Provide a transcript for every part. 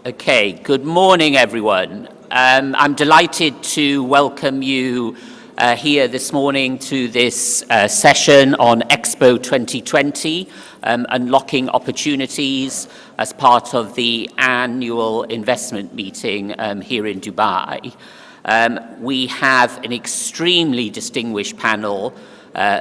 Okay, good morning, everyone. I'm delighted to welcome you here this morning to this session on Expo 2020, Unlocking Opportunities, as part of the annual investment meeting here in Dubai. We have an extremely distinguished panel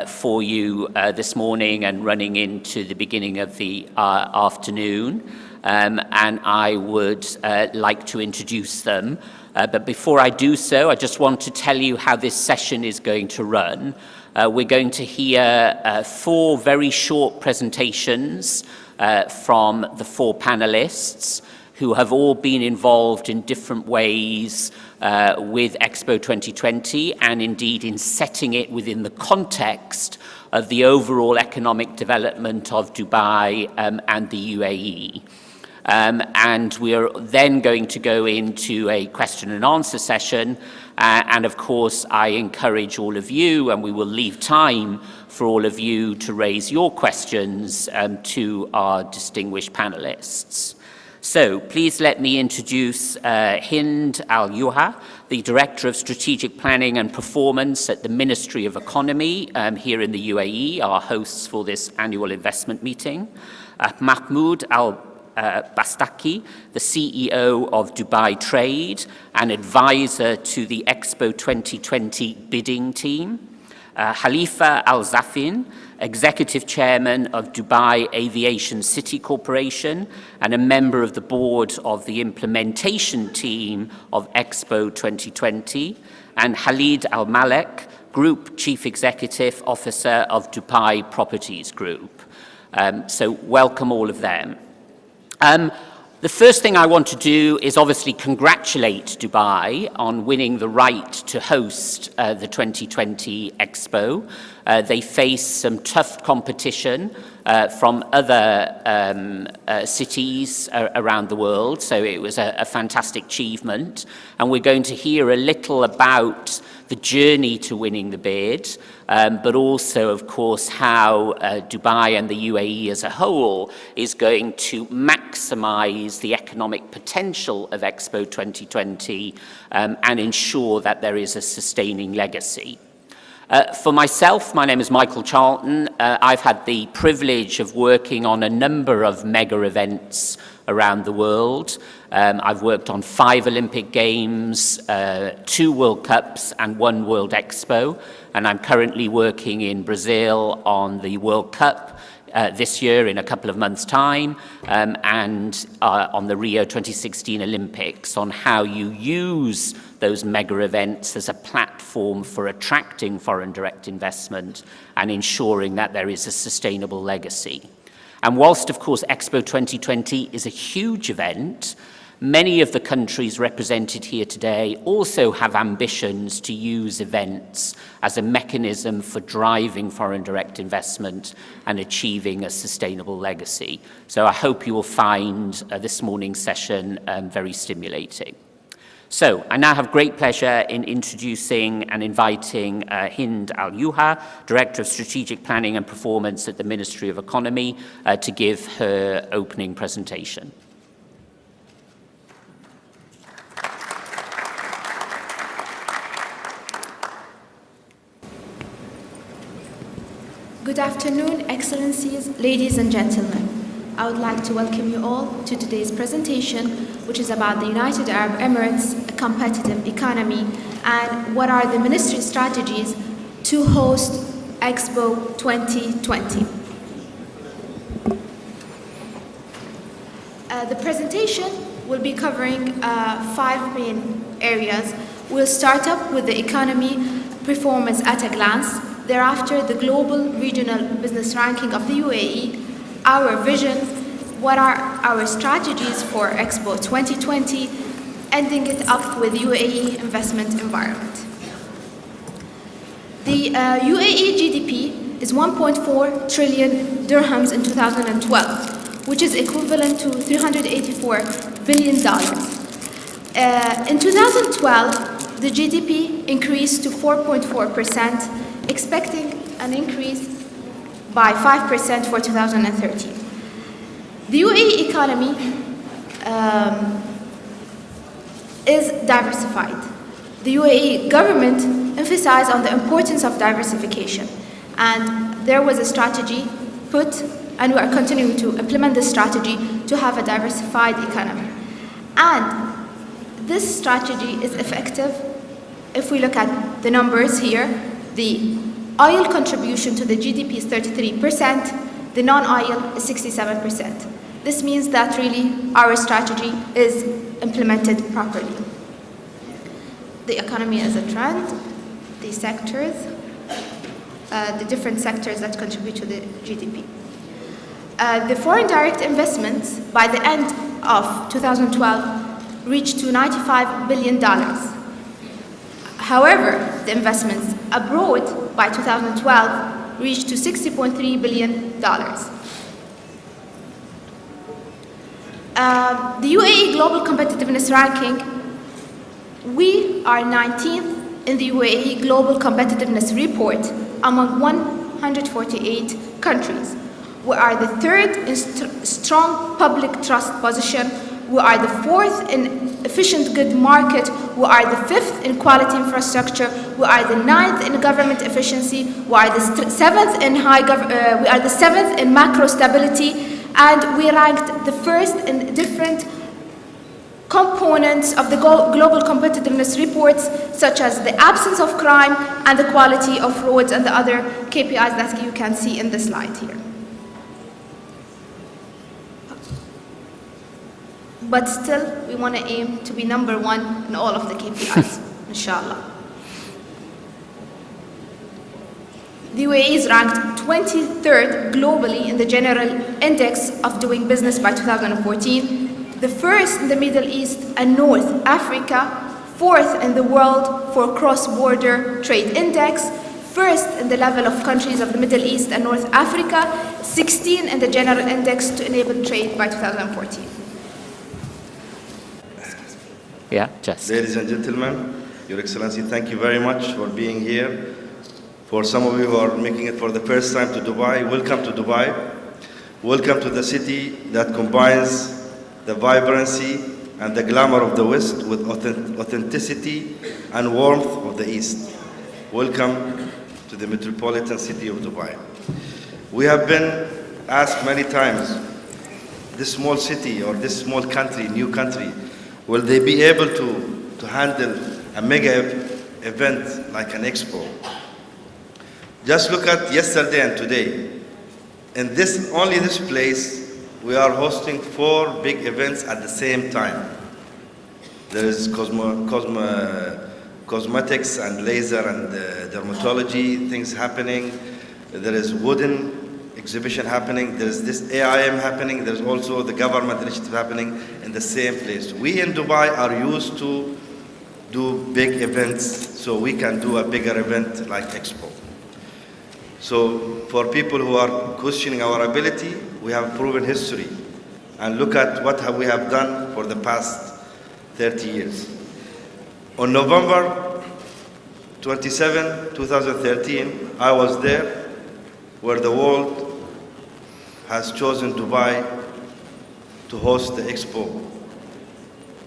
for you this morning and running into the beginning of the afternoon. And I would like to introduce them. But before I do so, I just want to tell you how this session is going to run. We're going to hear 4 very short presentations from the 4 panelists who have all been involved in different ways with Expo 2020 and indeed in setting it within the context of the overall economic development of Dubai and the UAE. And we are then going to go into a question and answer session. And of course, I encourage all of you, and we will leave time for all of you to raise your questions to our distinguished panelists. So please let me introduce Hind AlYouha, the Director of Strategic Planning and Performance at the Ministry of Economy here in the UAE, our hosts for this annual investment meeting. Mahmoud Bastaki, the CEO of Dubai Trade and advisor to the Expo 2020 bidding team. Khalifa Zaffin, Executive Chairman of Dubai Aviation City Corporation and a member of the board of the implementation team of Expo 2020. And Khalid Malek, Group Chief Executive Officer of Dubai Properties Group. So welcome all of them. The first thing I want to do is obviously congratulate Dubai on winning the right to host the 2020 Expo. They faced some tough competition from other cities around the world, so it was a fantastic achievement. And we're going to hear a little about the journey to winning the bid, but also, of course, how Dubai and the UAE as a whole is going to maximize the economic potential of Expo 2020 and ensure that there is a sustaining legacy. For myself, my name is Michael Charlton. I've had the privilege of working on a number of mega events around the world. I've worked on 5 Olympic Games, 2 World Cups and 1 World Expo, and I'm currently working in Brazil on the World Cup this year in a couple of months' time, and on the Rio 2016 Olympics, on how you use those mega events as a platform for attracting foreign direct investment and ensuring that there is a sustainable legacy. And whilst, of course, Expo 2020 is a huge event, many of the countries represented here today also have ambitions to use events as a mechanism for driving foreign direct investment and achieving a sustainable legacy. So I hope you will find this morning's session very stimulating. So I now have great pleasure in introducing and inviting Hind AlYouha, Director of Strategic Planning and Performance at the Ministry of Economy, to give her opening presentation. Good afternoon, Excellencies, ladies and gentlemen. I would like to welcome you all to today's presentation, which is about the United Arab Emirates, a competitive economy, and what are the ministry's strategies to host Expo 2020. The presentation will be covering 5 main areas. We'll start up with the economy performance at a glance. Thereafter, the global regional business ranking of the UAE, our vision, what are our strategies for Expo 2020, ending it up with UAE investment environment. The UAE GDP is 1.4 trillion dirhams in 2012, which is equivalent to $384 billion. In 2012, the GDP increased to 4.4%, expecting an increase by 5% for 2013. The UAE economy is diversified. The UAE government emphasized on the importance of diversification, and there was a strategy put, and we are continuing to implement this strategy to have a diversified economy. And this strategy is effective if we look at the numbers here. The oil contribution to the GDP is 33%, the non-oil is 67%. This means that really our strategy is implemented properly. The economy as a trend, the sectors, the different sectors that contribute to the GDP. The foreign direct investments by the end of 2012 reached to $95 billion. However, the investments abroad by 2012 reached to $60.3 billion. The UAE Global Competitiveness Ranking, we are 19th in the UAE Global Competitiveness Report among 148 countries. We are the third in strong public trust position. We are the fourth in efficient good market. We are the fifth in quality infrastructure. We are the ninth in government efficiency. We are the seventh in we are the seventh in macro stability, and we ranked the first in different components of the global competitiveness reports, such as the absence of crime and the quality of roads and the other KPIs that you can see in the slide here. But still, we want to aim to be number one in all of the KPIs, inshallah. The UAE is ranked 23rd globally in the General Index of Doing Business by 2014, the first in the Middle East and North Africa, fourth in the world for Cross-Border Trade Index, first in the level of countries of the Middle East and North Africa, 16 in the General Index to Enable Trade by 2014. Yeah, just. Ladies and gentlemen, Your Excellency, thank you very much for being here. For some of you who are making it for the first time to Dubai, welcome to Dubai. Welcome to the city that combines the vibrancy and the glamour of the West with authenticity and warmth of the East. Welcome to the metropolitan city of Dubai. We have been asked many times, this small city or this small country, new country, will they be able to handle a mega event like an Expo? Just look at yesterday and today. In only this place, we are hosting 4 big events at the same time. There is cosmetics and laser and dermatology things happening. There is wooden exhibition happening. There's this AIM happening. There's also the government initiative happening in the same place. We in Dubai are used to do big events, so we can do a bigger event like Expo. So for people who are questioning our ability, we have proven history. And look at what we have done for the past 30 years. On November 27, 2013, I was there where the world has chosen Dubai to host the Expo.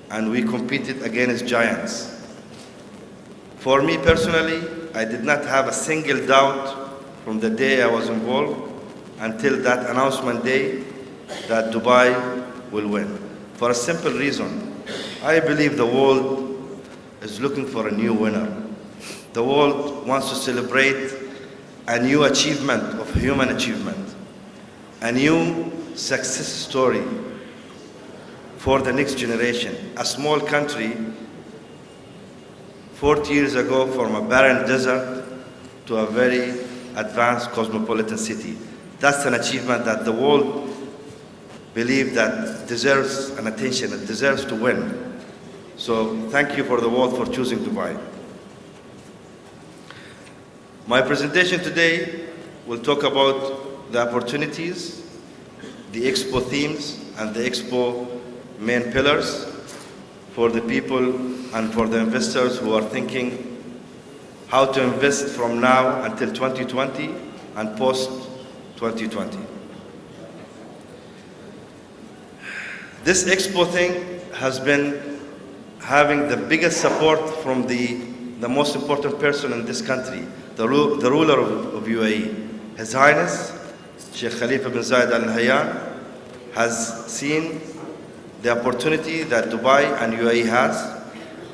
And we competed against giants. For me personally, I did not have a single doubt from the day I was involved until that announcement day that Dubai will win. For a simple reason, I believe the world is looking for a new winner. The world wants to celebrate a new achievement of human achievement, a new success story for the next generation. A small country 40 years ago from a barren desert to a very advanced cosmopolitan city. That's an achievement that the world believes that deserves an attention, it deserves to win. So thank you for the world for choosing Dubai. My presentation today will talk about the opportunities, the Expo themes, and the Expo main pillars for the people and for the investors who are thinking how to invest from now until 2020 and post 2020. This Expo thing has been having the biggest support from the most important person in this country, the ruler of UAE. His Highness, Sheikh Khalifa bin Zayed Al Nahyan, has seen the opportunity that Dubai and UAE has,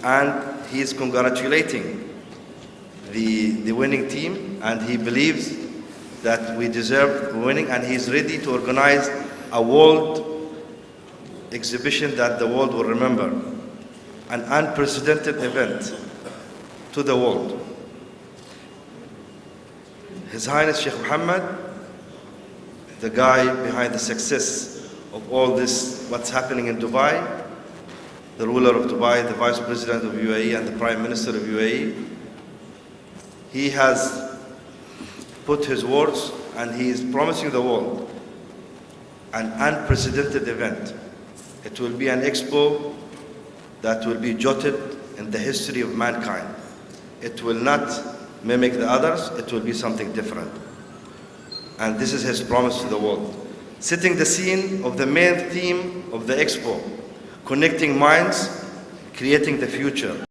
and he is congratulating the winning team, and he believes that we deserve winning, and he's ready to organize a world exhibition that the world will remember, an unprecedented event to the world. His Highness Sheikh Mohammed, the guy behind the success of all this, what's happening in Dubai, the ruler of Dubai, the Vice President of UAE, and the Prime Minister of UAE, he has put his words, and he is promising the world an unprecedented event. It will be an expo that will be jotted in the history of mankind. It will not mimic the others, it will be something different. And this is his promise to the world. Setting the scene of the main theme of the expo, connecting minds, creating the future.